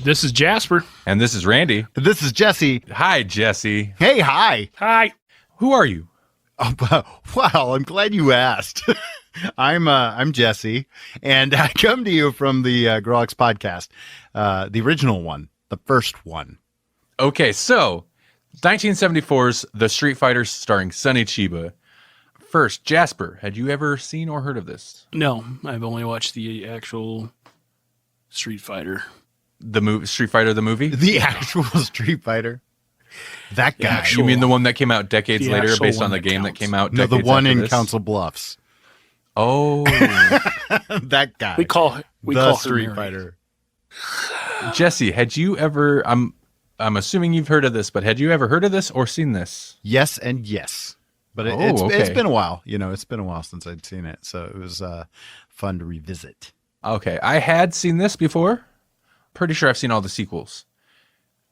This is Jasper. And this is Randy. This is Jesse. Hi, Jesse. Hey, hi. Hi. Who are you? Oh, well, I'm glad you asked. I'm Jesse, and I come to you from the Grawlix podcast, the original one, the first one. Okay, so 1974's The Street Fighter starring Sonny Chiba. First, Jasper, had you ever seen or heard of this? No, I've only watched the actual Street Fighter. The movie, Street Fighter, the movie? The actual Street Fighter. That guy. You mean the one that came out decades The later actual based on one the that game that counts. came out No, decades the one after in this? Council Bluffs. Oh. That guy. We call her Street Mary. Fighter. Jesse, had you ever, I'm assuming you've heard of this, but had you ever heard of this or seen this? Yes and yes. But it's been a while. You know, it's been a while since I'd seen it, so it was fun to revisit. Okay, I had seen this before. Pretty sure I've seen all the sequels.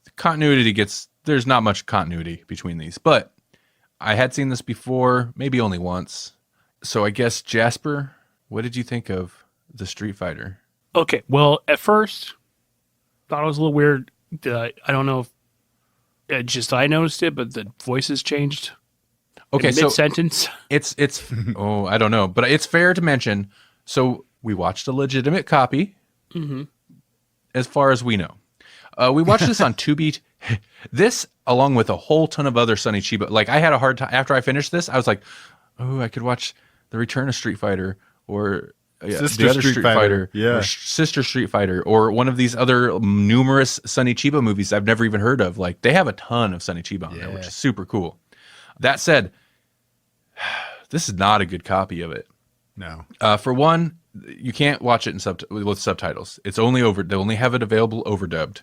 The continuity there's not much continuity between these, but I had seen this before, maybe only once. So I guess, Jasper, what did you think of the Street Fighter? Okay, well, at first, thought it was a little weird. I don't know if I noticed it, but the voices changed. Okay, so mid-sentence. It's I don't know, but it's fair to mention. So we watched a legitimate copy, as far as we know. We watched this on Tubi. This, along with a whole ton of other Sonny Chiba. Like, I had a hard time after I finished this. I was like, oh, I could watch The Return of Street Fighter or Sister the other Street Fighter. Yeah. or Sister Street Fighter, or one of these other numerous Sonny Chiba movies I've never even heard of. Like, they have a ton of Sonny Chiba on there, which is super cool. That said, this is not a good copy of it. No. For one, you can't watch it with subtitles. They only have it available overdubbed.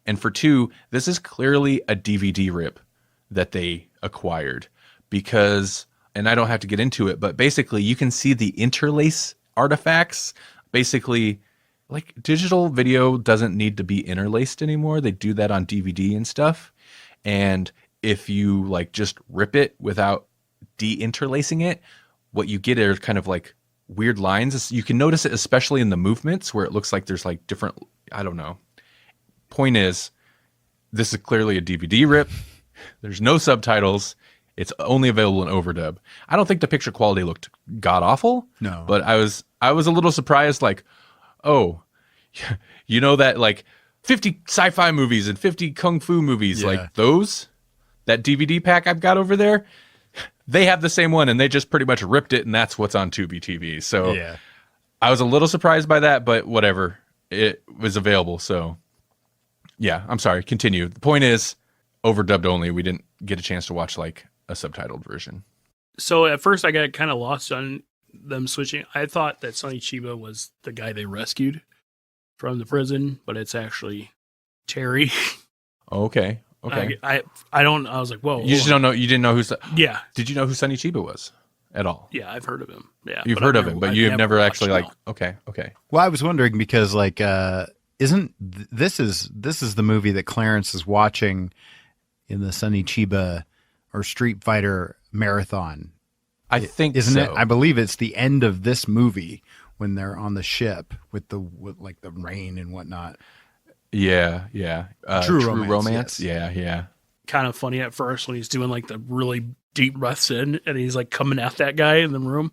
And for two, this is clearly a DVD rip that they acquired because, and I don't have to get into it, but basically you can see the interlace artifacts. Basically, like, digital video doesn't need to be interlaced anymore. They do that on DVD and stuff. And if you like just rip it without de-interlacing it, what you get are kind of like weird lines. You can notice it especially in the movements where it looks like there's like different, I don't know. Point is, this is clearly a DVD rip. There's no subtitles. It's only available in overdub. I don't think the picture quality looked god awful. No. But I was a little surprised, like, oh, you know that like 50 sci-fi movies and 50 kung fu movies, like those, that DVD pack I've got over there, they have the same one and they just pretty much ripped it and that's what's on Tubi TV. So I was a little surprised by that, but whatever. It was available, so yeah, I'm sorry. Continue. The point is, overdubbed only. We didn't get a chance to watch like a subtitled version. So at first I got kind of lost on them switching. I thought that Sonny Chiba was the guy they rescued from the prison, but it's actually Terry. Okay. I was like, whoa. You just don't know. You didn't know Yeah. Did you know who Sonny Chiba was at all? Yeah, I've heard of him. Yeah. You've heard of him, but you've never actually like, okay. Well, I was wondering because like, this is the movie that Clarence is watching in the Sonny Chiba or Street Fighter marathon. I think isn't so. it? I believe it's the end of this movie when they're on the ship with the rain and whatnot. Yeah. True Romance. Yes. Yeah. Kind of funny at first when he's doing like the really deep breaths in and he's like coming at that guy in the room.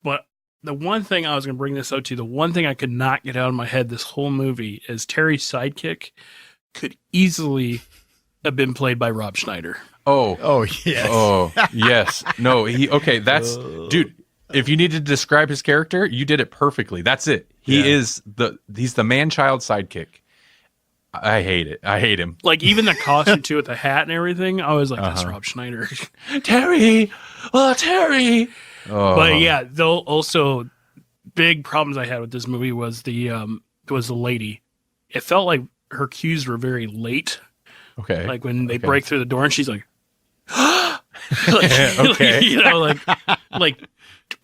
But the one thing I was going to bring this out to, the one thing I could not get out of my head this whole movie is Terry's sidekick could easily have been played by Rob Schneider. Oh, yes. Oh, yes. No, that's, dude, if you need to describe his character, you did it perfectly. That's it. He's the man-child sidekick. I hate it. I hate him. Like, even the costume, too, with the hat and everything, I was like, that's Rob Schneider. Terry! Oh, Terry! Oh. But yeah, though, also, big problems I had with this movie was the lady. It felt like her cues were very late. Okay. Like, when they break through the door and she's like, okay. You know, like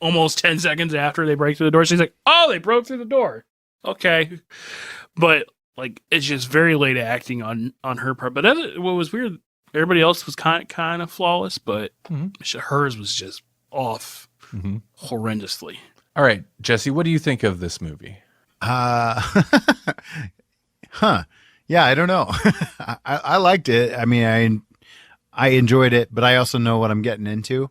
almost 10 seconds after they break through the door, she's like, oh, they broke through the door. Okay. But like, it's just very late acting on her part. But what was weird, everybody else was kind of flawless, but hers was just off horrendously. All right, Jesse, what do you think of this movie? Yeah, I don't know. I liked it. I mean, I enjoyed it, but I also know what I'm getting into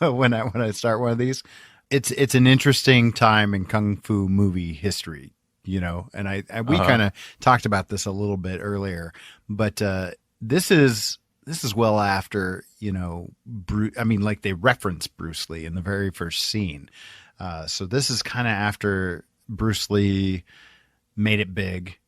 when I start one of these. It's an interesting time in kung fu movie history, and we kind of talked about this a little bit earlier, but this is well after, I mean, like they reference Bruce Lee in the very first scene. So this is kind of after Bruce Lee made it big.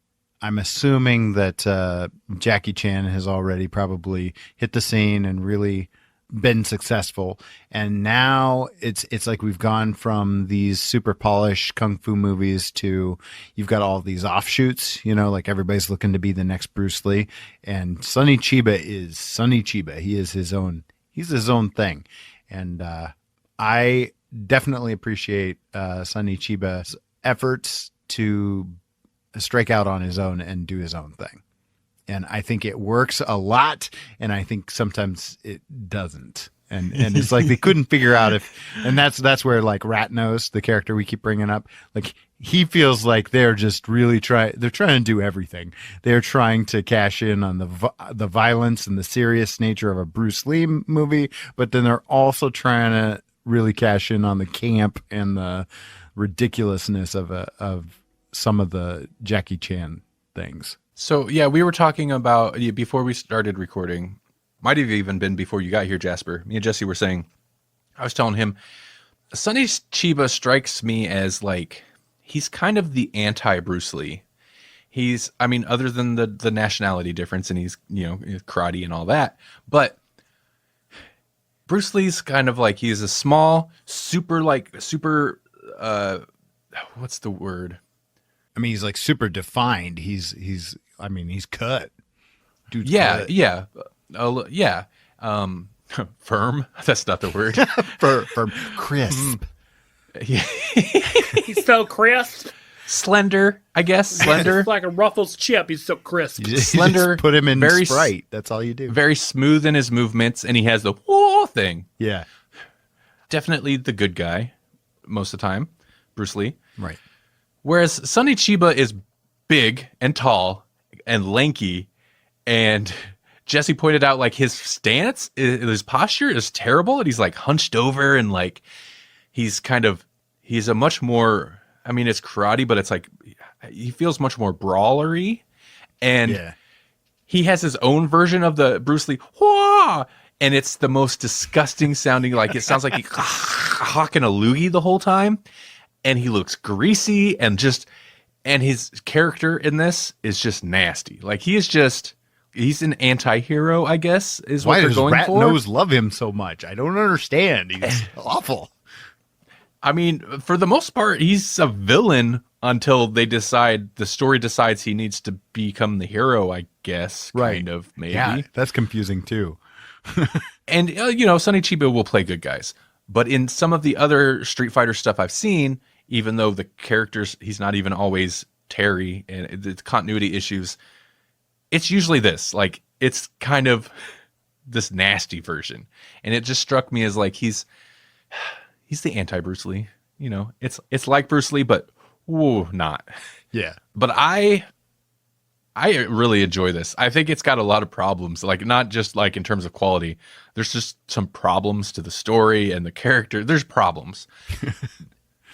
I'm assuming that Jackie Chan has already probably hit the scene and really been successful. And now it's like we've gone from these super polished kung fu movies to you've got all these offshoots, like everybody's looking to be the next Bruce Lee. And Sonny Chiba is Sonny Chiba. He's his own thing. And I definitely appreciate Sonny Chiba's efforts to strike out on his own and do his own thing. And I think it works a lot, and I think sometimes it doesn't. And it's like they couldn't figure out and that's where like Ratnose, the character we keep bringing up, like he feels like they're just really trying to do everything. They're trying to cash in on the violence and the serious nature of a Bruce Lee movie, but then they're also trying to really cash in on the camp and the ridiculousness of some of the Jackie Chan things. So yeah, we were talking about before we started recording, might have even been before you got here, Jasper. Me and Jesse were saying, I was telling him, Sonny Chiba strikes me as like, he's kind of the anti-Bruce Lee. Other than the nationality difference, and he's, karate and all that, but Bruce Lee's kind of like, he's a small, super, what's the word? I mean, he's like super defined. He's cut. Dude's yeah, cut. yeah, yeah. Firm. That's not the word. Firm. Crisp. Yeah. He's so crisp. Slender, I guess. Slender. It's like a Ruffles chip. He's so crisp. Slender. Just put him in very Sprite. That's all you do. Very smooth in his movements, and he has the whoa thing. Yeah. Definitely the good guy most of the time, Bruce Lee. Right. Whereas Sonny Chiba is big and tall and lanky, and Jesse pointed out like his stance, his posture is terrible, and he's like hunched over, and like he's a much more, I mean, it's karate, but it's like he feels much more brawlery, and he has his own version of the Bruce Lee whoa, and it's the most disgusting sounding, like it sounds like he's hawking a loogie the whole time. And he looks greasy and his character in this is just nasty. Like he's an anti-hero, I guess, is what they're going for. Why does Ratnose love him so much? I don't understand. He's awful. I mean, for the most part, he's a villain until the story decides he needs to become the hero, I guess. Right. Kind of, maybe. Yeah, that's confusing too. And, Sonny Chiba will play good guys. But in some of the other Street Fighter stuff I've seen, even though the characters, he's not even always Terry, and the continuity issues, it's usually this. Like, it's kind of this nasty version. And it just struck me as like he's the anti-Bruce Lee. It's like Bruce Lee, but not. Yeah. But I really enjoy this. I think it's got a lot of problems, like not just like in terms of quality. There's just some problems to the story and the character. There's problems.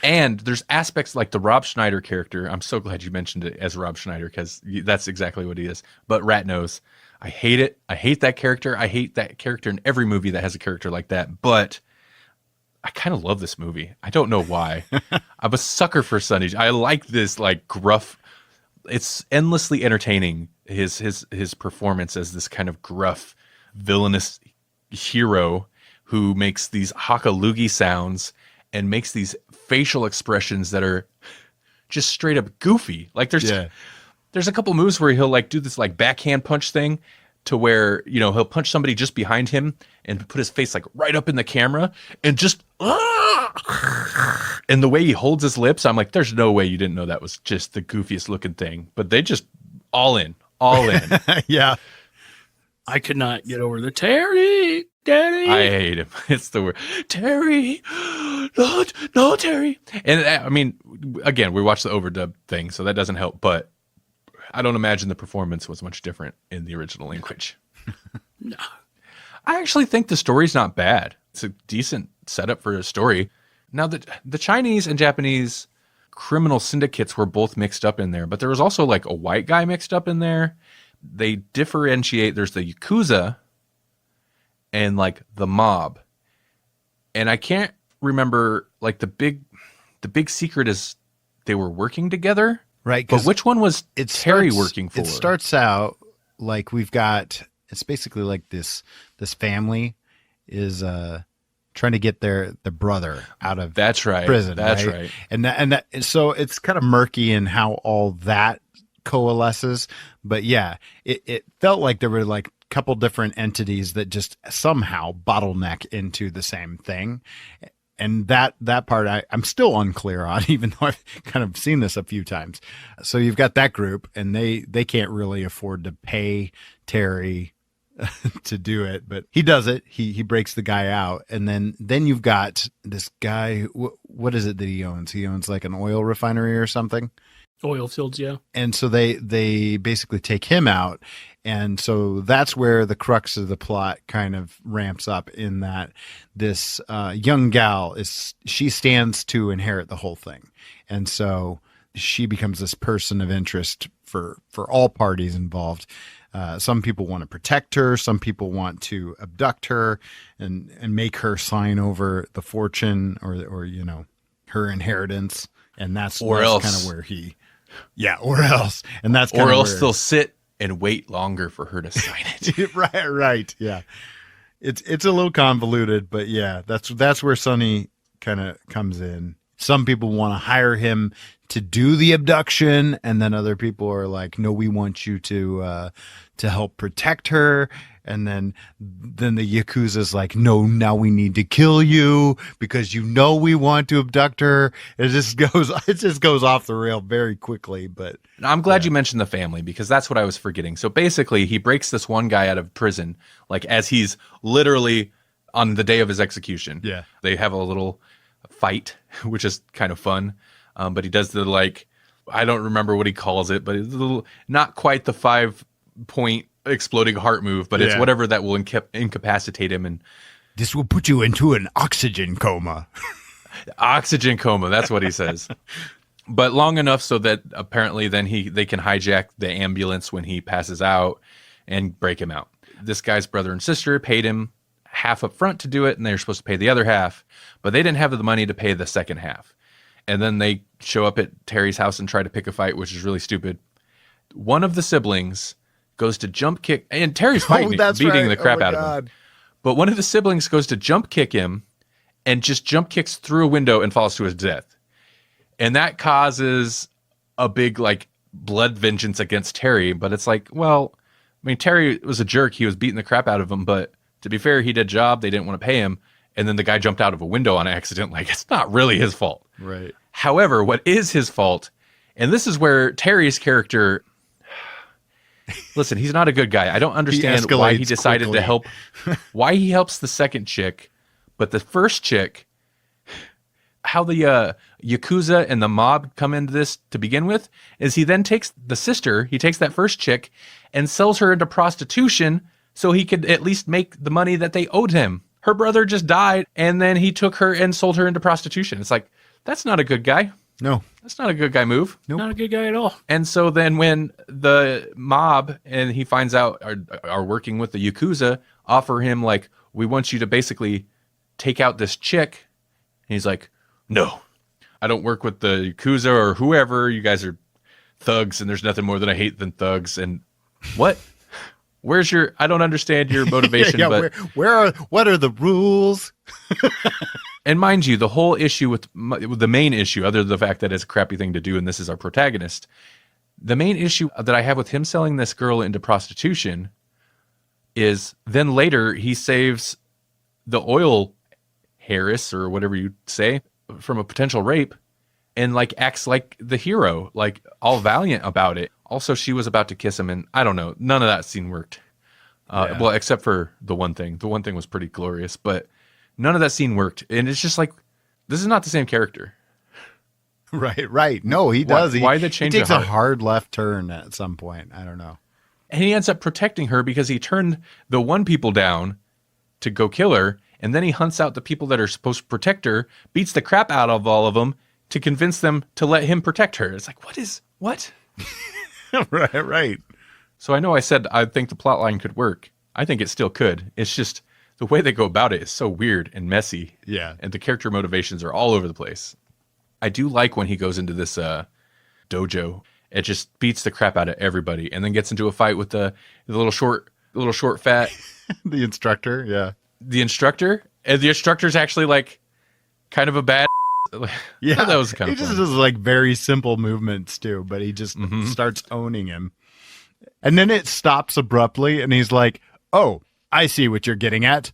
And there's aspects like the Rob Schneider character. I'm so glad you mentioned it as Rob Schneider because that's exactly what he is. But Ratnose, I hate it. I hate that character. I hate that character in every movie that has a character like that. But I kind of love this movie. I don't know why. I'm a sucker for Sonny. I like this like gruff. It's endlessly entertaining, his performance as this kind of gruff, villainous hero who makes these haka-loogie sounds and makes these facial expressions that are just straight up goofy. Like there's a couple moves where he'll like do this like backhand punch thing to where, he'll punch somebody just behind him and put his face like right up in the camera and just and the way he holds his lips, I'm like, there's no way you didn't know that was just the goofiest looking thing. But they just all in. Yeah. I could not get over the Terry, Daddy. I hate him. It's the word Terry. No, Terry. And I mean, again, we watched the overdub thing, so that doesn't help. But I don't imagine the performance was much different in the original language. No. I actually think the story's not bad. It's a decent setup for a story. Now, the Chinese and Japanese criminal syndicates were both mixed up in there, but there was also like a white guy mixed up in there. They differentiate. There's the Yakuza and like the mob. And I can't remember, like the big secret is they were working together. Right. But which one was Terry working for? It starts out like it's basically like this family is trying to get their brother out of prison. That's right. And so it's kind of murky in how all that coalesces. But yeah, it felt like there were like a couple different entities that just somehow bottleneck into the same thing. And that part I'm still unclear on, even though I've kind of seen this a few times. So you've got that group, and they can't really afford to pay Terry to do it, but he does it. He breaks the guy out, and then you've got this guy. What is it that he owns? He owns like an oil refinery or something. Oil fields, yeah. And so they basically take him out. And so that's where the crux of the plot kind of ramps up, in that this young gal she stands to inherit the whole thing. And so she becomes this person of interest for all parties involved. Some people want to protect her. Some people want to abduct her and make her sign over the fortune or her inheritance. And that's kind of where or else. And that's kind or of else they'll sit and wait longer for her to sign it. Right. Yeah. It's a little convoluted, but yeah, that's where Sonny kind of comes in. Some people want to hire him to do the abduction, and then other people are like, no, we want you to help protect her. And then the Yakuza's like, no, now we need to kill you because we want to abduct her. It just goes off the rail very quickly. But I'm glad you mentioned the family, because that's what I was forgetting. So basically, he breaks this one guy out of prison, like as he's literally on the day of his execution. Yeah, they have a little fight, which is kind of fun. But he does the I don't remember what he calls it, but it's a little, not quite the 5-point exploding heart move, but it's whatever that will incapacitate him, and this will put you into an oxygen coma. Oxygen coma, that's what he says. But long enough so that apparently then they can hijack the ambulance when he passes out and break him out. This guy's brother and sister paid him half up front to do it, and they're supposed to pay the other half, but they didn't have the money to pay the second half. And then they show up at Terry's house and try to pick a fight, which is really stupid. One of the siblings goes to jump kick, and Terry's fighting, beating the crap out of him. But one of the siblings goes to jump kick him and just jump kicks through a window and falls to his death. And that causes a big blood vengeance against Terry. But it's like, well, I mean, Terry was a jerk. He was beating the crap out of him. But to be fair, he did a job. They didn't want to pay him. And then the guy jumped out of a window on accident. It's not really his fault. Right. However, what is his fault, and this is where Terry's character... Listen, he's not a good guy. I don't understand why he decided to help, why he helps the second chick, but the first chick, how the Yakuza and the mob come into this to begin with, is he then takes the sister, he takes that first chick and sells her into prostitution so he could at least make the money that they owed him. Her brother just died, and then he took her and sold her into prostitution. It's like, that's not a good guy. No. That's not a good guy move. Nope. Not a good guy at all. And so then when the mob, and he finds out, are working with the Yakuza, offer him we want you to basically take out this chick. And he's like, no, I don't work with the Yakuza or whoever. You guys are thugs, and there's nothing more that I hate than thugs. And what? Where's I don't understand your motivation. But what are the rules? And mind you, the whole issue with the main issue, other than the fact that it's a crappy thing to do, and this is our protagonist, the main issue that I have with him selling this girl into prostitution is then later he saves the oil heiress, or whatever you say, from a potential rape, and acts like the hero, all valiant about it. Also, she was about to kiss him, and I don't know, none of that scene worked. Well, except for the one thing. The one thing was pretty glorious, but none of that scene worked. And it's just this is not the same character. Right. No, he does. Why the change He takes of a heart? hard left turn at some point. I don't know. And he ends up protecting her because he turned the one people down to go kill her, and then he hunts out the people that are supposed to protect her, beats the crap out of all of them to convince them to let him protect her. It's like, what? Right. So I know I said I think the plot line could work. I think it still could. It's just the way they go about it is so weird and messy. Yeah. And the character motivations are all over the place. I do like when he goes into this dojo. It just beats the crap out of everybody and then gets into a fight with the little short fat The instructor. Yeah. the instructor. And the instructor's actually like kind of a bad. Yeah. That was kind he of just fun. does like very simple movements too, but he just starts owning him. And then it stops abruptly and he's like, "Oh, I see what you're getting at."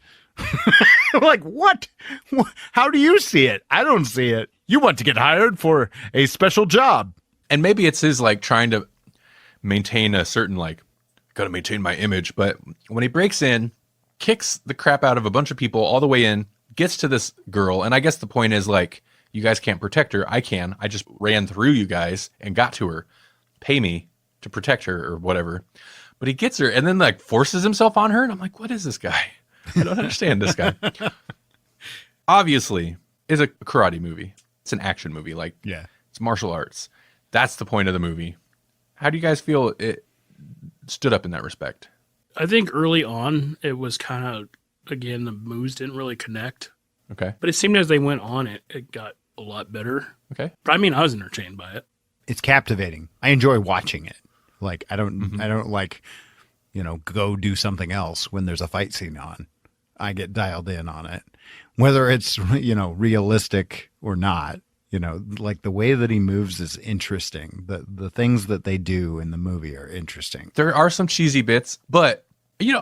I'm like, what? How do you see it? I don't see it. You want to get hired for a special job. And maybe it's his like trying to maintain a certain like, gotta maintain my image. But when he breaks in, kicks the crap out of a bunch of people all the way in, gets to this girl. And I guess the point is like, you guys can't protect her. I can. I just ran through you guys and got to her. Pay me to protect her or whatever. But he gets her and then like forces himself on her. And I'm like, what is this guy? I don't understand this guy. Obviously, it's a karate movie. It's an action movie. Like, Yeah. it's martial arts. That's the point of the movie. How do you guys feel it stood up in that respect? I think early on it was kind of, again, the moves didn't really connect. Okay. But it seemed as they went on it got a lot better. Okay. But I mean, I was entertained by it. It's captivating. I enjoy watching it. Like I don't like, go do something else when there's a fight scene on. I get dialed in on it. Whether it's, realistic or not, like the way that he moves is interesting. The things that they do in the movie are interesting. There are some cheesy bits, but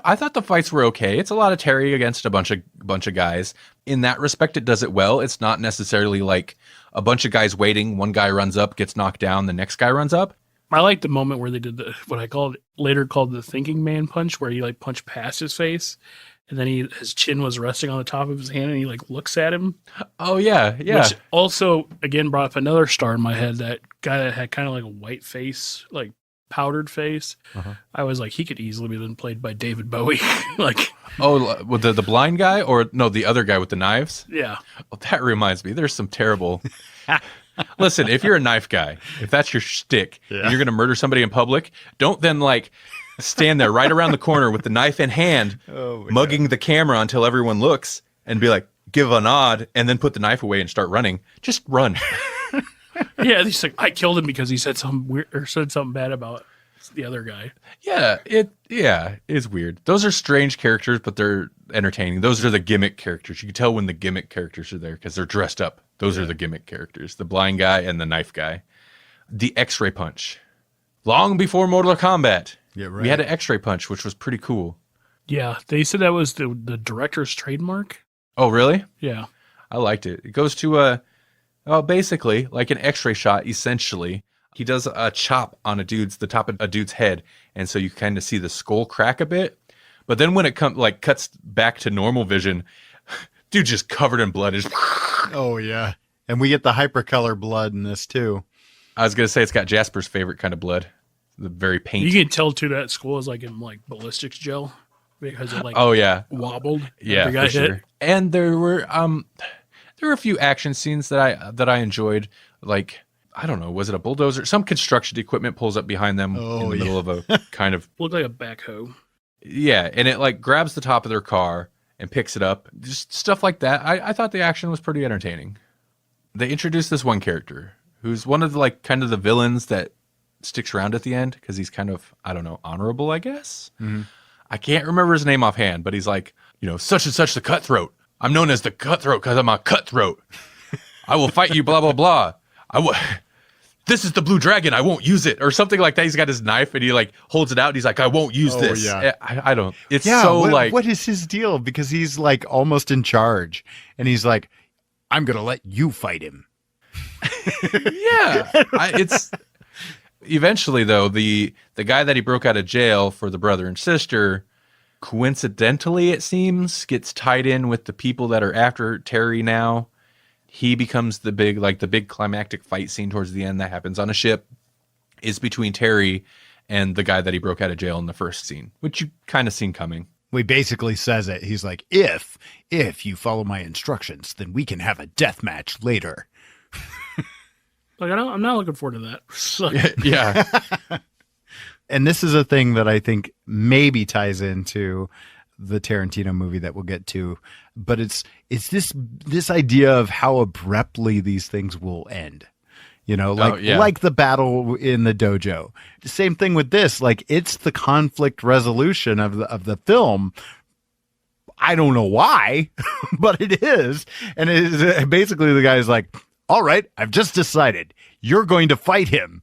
I thought the fights were okay. It's a lot of Terry against a bunch of guys. In that respect, it does it well. It's not necessarily like a bunch of guys waiting. One guy runs up, gets knocked down, the next guy runs up. I like the moment where they did what I later called the thinking man punch, where he like punched past his face, and then his chin was resting on the top of his hand, and he like looks at him. Oh yeah, yeah. Which also again brought up another star in my head. That guy that had kind of like a white face, like powdered face. Uh-huh. I was like, he could easily be played by David Bowie. Like, Oh, with the blind guy, or no, the other guy with the knives? yeah, Well, that reminds me, there's some terrible. Listen, if you're a knife guy, if that's your shtick, and you're going to murder somebody in public, don't then like stand there right around the corner with the knife in hand, mugging the camera until everyone looks and be like, give a nod, and then put the knife away and start running. Just run. yeah. He's like, I killed him because he said something weird or said something bad about the other guy. Yeah, it's weird. Those are strange characters, but they're entertaining. Those are the gimmick characters. You can tell when the gimmick characters are there because they're dressed up. Those are the gimmick characters. The blind guy and the knife guy. The X-ray punch. Long before Mortal Kombat, Yeah, right. we had an X-ray punch, which was pretty cool. Yeah, they said that was the director's trademark. Oh, really? Yeah, I liked it. It goes to basically like an X-ray shot. Essentially, he does a chop on the top of a dude's head, and so you kind of see the skull crack a bit. But then when it cuts back to normal vision, dude just covered in blood. Oh yeah. And we get the hypercolor blood in this too. I was gonna say it's got Jasper's favorite kind of blood, the very paint. you can tell too that skull is like in like ballistics gel because it like Oh yeah, wobbled. yeah, after he got for sure. hit. And there were a few action scenes that I enjoyed. Like, I don't know, was it a bulldozer? Some construction equipment pulls up behind them in the middle of a kind of Looked like a backhoe. yeah, and it like grabs the top of their car and picks it up. Just stuff like that. I thought the action was pretty entertaining. They introduced this one character who's one of the like kind of the villains that sticks around at the end because he's kind of, I don't know, honorable, I guess. Mm-hmm. I can't remember his name offhand, but he's like, such and such the cutthroat. I'm known as the cutthroat because I'm a cutthroat. I will fight you, blah, blah, blah. This is the blue dragon. I won't use it. Or something like that. He's got his knife and he like holds it out and he's like, I won't use this. Yeah. I don't. It's Yeah, so what is his deal? Because he's like almost in charge, and he's like, "I'm gonna let you fight him." yeah. It's eventually though the guy that he broke out of jail for the brother and sister, coincidentally it seems, gets tied in with the people that are after Terry now. he becomes the big climactic fight scene towards the end that happens on a ship is between Terry and the guy that he broke out of jail in the first scene, which you kind of seen coming. He basically says it. He's like, if you follow my instructions, then we can have a death match later. Like, I'm not looking forward to that. So, Yeah. And this is a thing that I think maybe ties into the Tarantino movie that we'll get to, but it's this idea of how abruptly these things will end. You know, like the battle in the dojo. Same thing with this. Like, it's the conflict resolution of the film. I don't know why, but it is. And it is basically the guy's like, all right, I've just decided you're going to fight him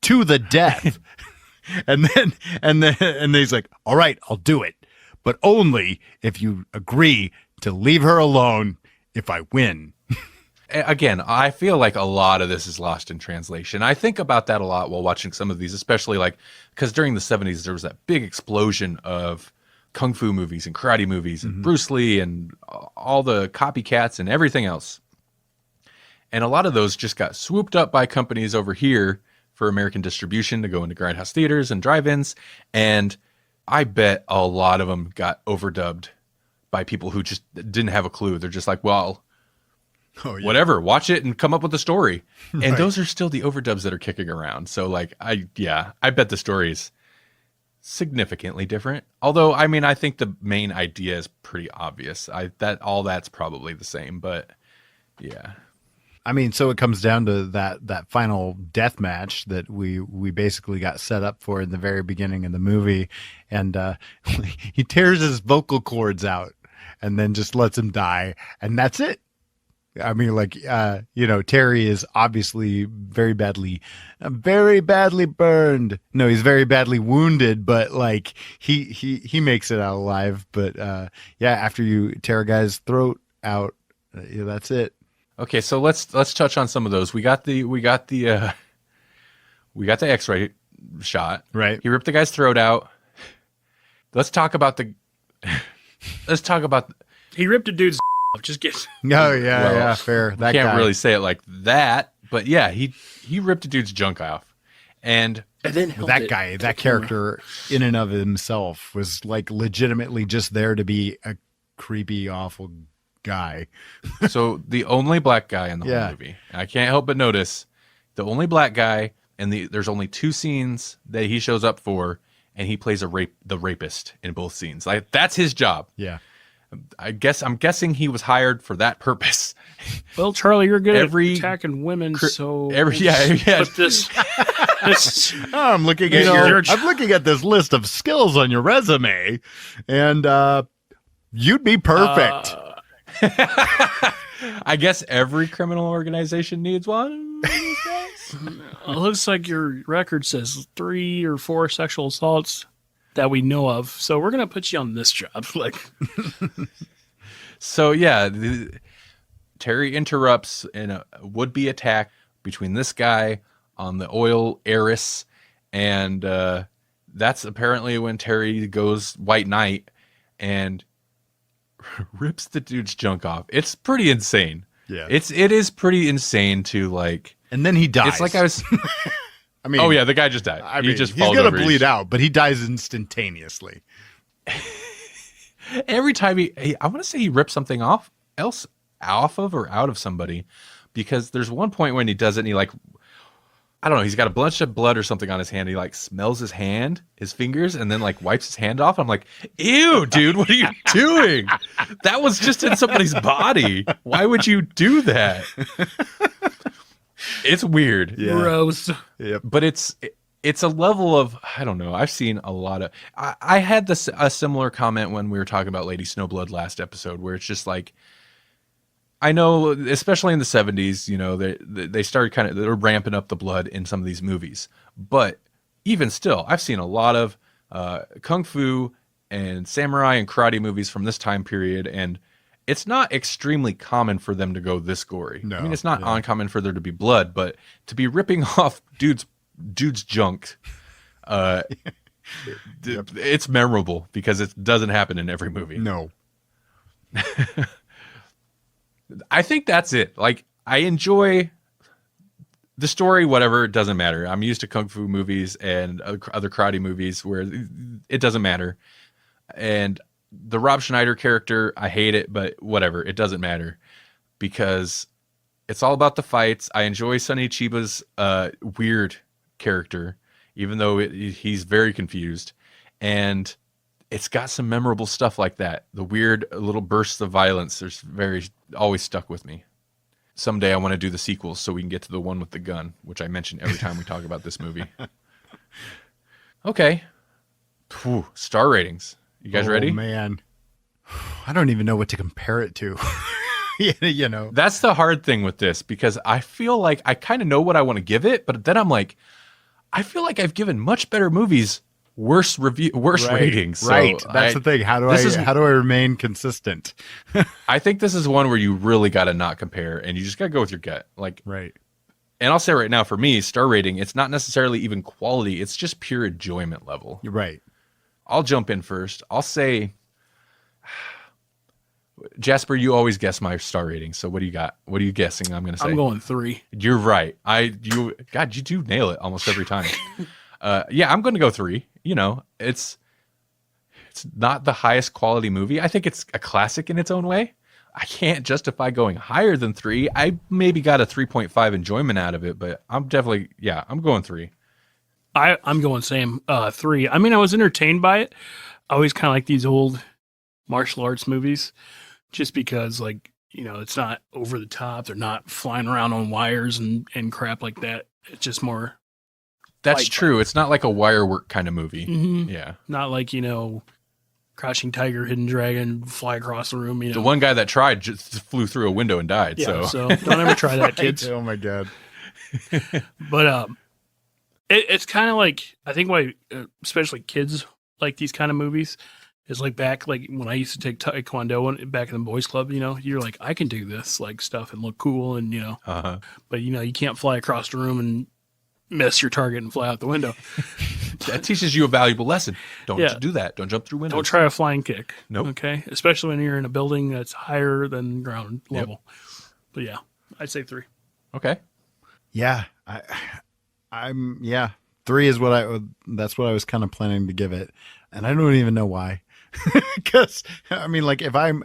to the death. and then he's like, all right, I'll do it, but only if you agree to leave her alone if I win. Again, I feel like a lot of this is lost in translation. I think about that a lot while watching some of these, especially like because during the 70s, there was that big explosion of kung fu movies and karate movies and Bruce Lee and all the copycats and everything else. And a lot of those just got swooped up by companies over here for American distribution to go into grindhouse theaters and drive-ins. And I bet a lot of them got overdubbed by people who just didn't have a clue. They're just like, well, whatever, watch it and come up with a story. And those are still the overdubs that are kicking around. So like, I bet the story's significantly different. Although, I mean, I think the main idea is pretty obvious. That's probably the same, but yeah. I mean, so it comes down to that final death match that we basically got set up for in the very beginning of the movie. And he tears his vocal cords out and then just lets him die. And that's it. I mean, like, Terry is obviously very badly burned. No, he's very badly wounded, but like he makes it out alive. But after you tear a guy's throat out, that's it. Okay, so let's touch on some of those. We got the X-ray shot. Right. He ripped the guy's throat out. Let's talk about he ripped a dude's just get. No, yeah, fair. That can't guy. really say it like that, but yeah, he ripped a dude's junk off, and then that character in and of himself was like legitimately just there to be a creepy, awful guy. So the only black guy in the whole movie, I can't help but notice the only black guy, and there's only 2 scenes that he shows up for, and he plays the rapist in both scenes. Like, that's his job. Yeah. I'm guessing he was hired for that purpose. Well, Charlie, you're good at attacking women, so But this I'm looking at this list of skills on your resume, and you'd be perfect. I guess every criminal organization needs one. It looks like your record says 3 or 4 sexual assaults that we know of, so we're gonna put you on this job. Like, so yeah, Terry interrupts in a would-be attack between this guy on the oil heiress, and that's apparently when Terry goes White Knight and rips the dude's junk off. It's pretty insane. Yeah, it is pretty insane to like. And then he dies. It's like I was. I mean, oh yeah, the guy just died. He's gonna bleed out, but he dies instantaneously. Every time I want to say he rips something off of or out of somebody, because there's one point when he does it and he like, I don't know, he's got a bunch of blood or something on his hand. He like smells his fingers, and then like wipes his hand off. I'm like, ew, dude, what are you doing? That was just in somebody's body. Why would you do that? It's weird. yeah. Gross. Yep. But it's a level of, I don't know. I've seen a lot of, I had a similar comment when we were talking about Lady Snowblood last episode, where it's just like, I know, especially in the 70s, they started they're ramping up the blood in some of these movies. But even still, I've seen a lot of kung fu and samurai and karate movies from this time period, and it's not extremely common for them to go this gory. No, I mean, it's not uncommon for there to be blood, but to be ripping off dude's junk, it's memorable because it doesn't happen in every movie. No. I think that's it. Like, I enjoy the story, whatever, it doesn't matter. I'm used to kung fu movies and other karate movies where it doesn't matter. And the Rob Schneider character, I hate it, but whatever, it doesn't matter because it's all about the fights. I enjoy Sonny Chiba's weird character, even though he's very confused. And it's got some memorable stuff like that. The weird little bursts of violence, always stuck with me. Someday I want to do the sequels so we can get to the one with the gun, which I mention every time we talk about this movie. Okay. Whew, star ratings. You guys ready? Oh, man. I don't even know what to compare it to. You know. That's the hard thing with this because I feel like I kind of know what I want to give it, but then I'm like, I feel like I've given much better movies worse ratings. So right. That's the thing. How do I remain consistent? I think this is one where you really got to not compare and you just got to go with your gut. Like, right. And I'll say right now, for me, star rating, it's not necessarily even quality. It's just pure enjoyment level. You're right. I'll jump in first. I'll say, Jasper, you always guess my star rating. So what do you got? What are you guessing? I'm going to say. I'm going 3. You're right. God, you do nail it almost every time. Yeah, I'm going to go 3. You know, it's not the highest quality movie. I think it's a classic in its own way. I can't justify going higher than 3. I maybe got a 3.5 enjoyment out of it, but I'm definitely, I'm going 3. I'm going same 3. I mean, I was entertained by it. I always kind of like these old martial arts movies just because, like, you know, it's not over the top. They're not flying around on wires and crap like that. It's just more. That's true. It's not like a wire work kind of movie. Mm-hmm. Yeah. Not like, you know, Crouching Tiger, Hidden Dragon, fly across the room. You know, the one guy that tried just flew through a window and died. Yeah, so don't ever try that, kids. Oh my God. But it's kind of like, I think why especially kids like these kind of movies is like back like when I used to take Taekwondo back in the boys club. You know, you're like, I can do this like stuff and look cool, and you know, but you know, you can't fly across the room and miss your target and fly out the window. That teaches you a valuable lesson. Don't do that. Don't jump through windows. Don't try a flying kick. Nope. Okay, especially when you're in a building that's higher than ground level. Yep. But yeah, I'd say 3. Okay. Yeah, I'm 3 is that's what I was kind of planning to give it, and I don't even know why. Because I mean, like if I'm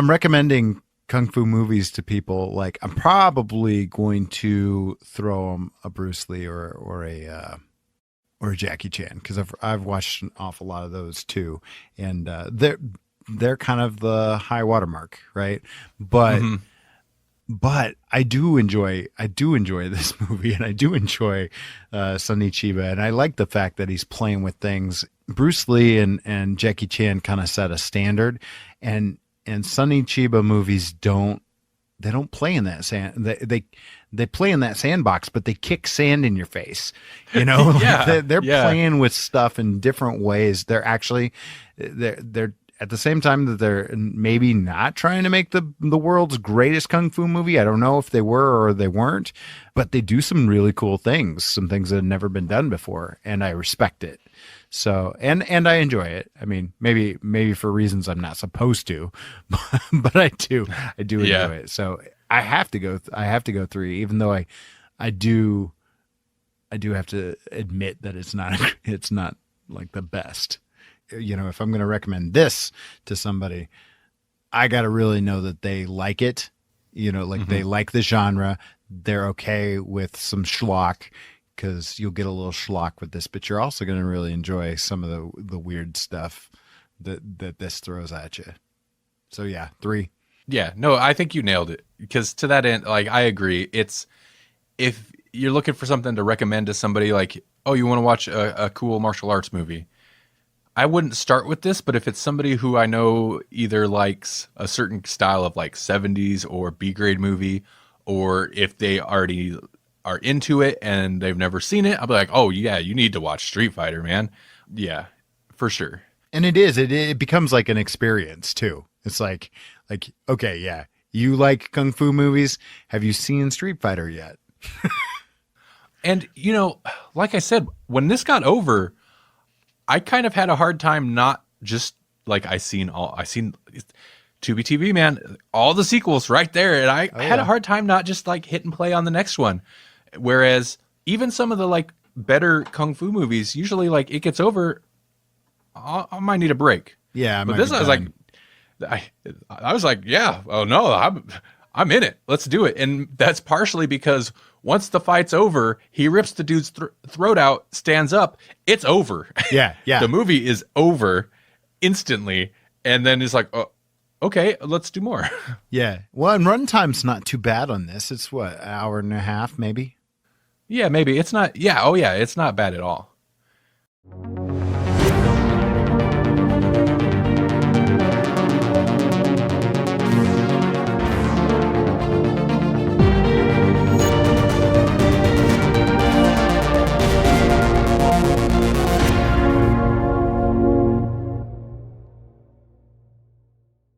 recommending kung fu movies to people, like I'm probably going to throw them a Bruce Lee or a Jackie Chan, because I've watched an awful lot of those too, and they're kind of the high watermark, right? But but I do enjoy this movie, and I do enjoy Sonny Chiba, and I like the fact that he's playing with things. Bruce Lee and Jackie Chan kind of set a standard, and Sonny Chiba movies don't play in that sand. They play in that sandbox, but they kick sand in your face. You know, they're playing with stuff in different ways. They're actually they're at the same time that they're maybe not trying to make the world's greatest kung fu movie. I don't know if they were or they weren't, but they do some really cool things, some things that have never been done before, and I respect it. So, and I enjoy it. I mean, maybe for reasons I'm not supposed to, but I do enjoy it. So I have to go 3, even though I do have to admit that it's not like the best. You know, if I'm going to recommend this to somebody, I got to really know that they like it. You know, like they like the genre. They're okay with some schlock, because you'll get a little schlock with this, but you're also going to really enjoy some of the weird stuff that this throws at you. So yeah, 3. Yeah, no, I think you nailed it, because to that end, like, I agree. It's, if you're looking for something to recommend to somebody, like, oh, you want to watch a cool martial arts movie, I wouldn't start with this, but if it's somebody who I know either likes a certain style of like 70s or B-grade movie, or if they already are into it and they've never seen it, I'll be like, oh yeah, you need to watch Street Fighter, man. Yeah, for sure. And it becomes like an experience too. It's like, okay, yeah, you like kung fu movies. Have you seen Street Fighter yet? And you know, like I said, when this got over, I kind of had a hard time not just like I seen Tubi TV, man, all the sequels right there. And I had a hard time not just like hit and play on the next one. Whereas even some of the like better kung fu movies, usually like it gets over, I might need a break. Yeah. But this, I was like, I was like, yeah, oh no, I'm in it. Let's do it. And that's partially because once the fight's over, he rips the dude's throat out, stands up. It's over. Yeah. Yeah. The movie is over instantly. And then he's like, oh, okay, let's do more. Yeah. Well, and runtime's not too bad on this. It's what, an hour and a half, maybe? Yeah, maybe. It's not. Yeah. Oh, yeah. It's not bad at all.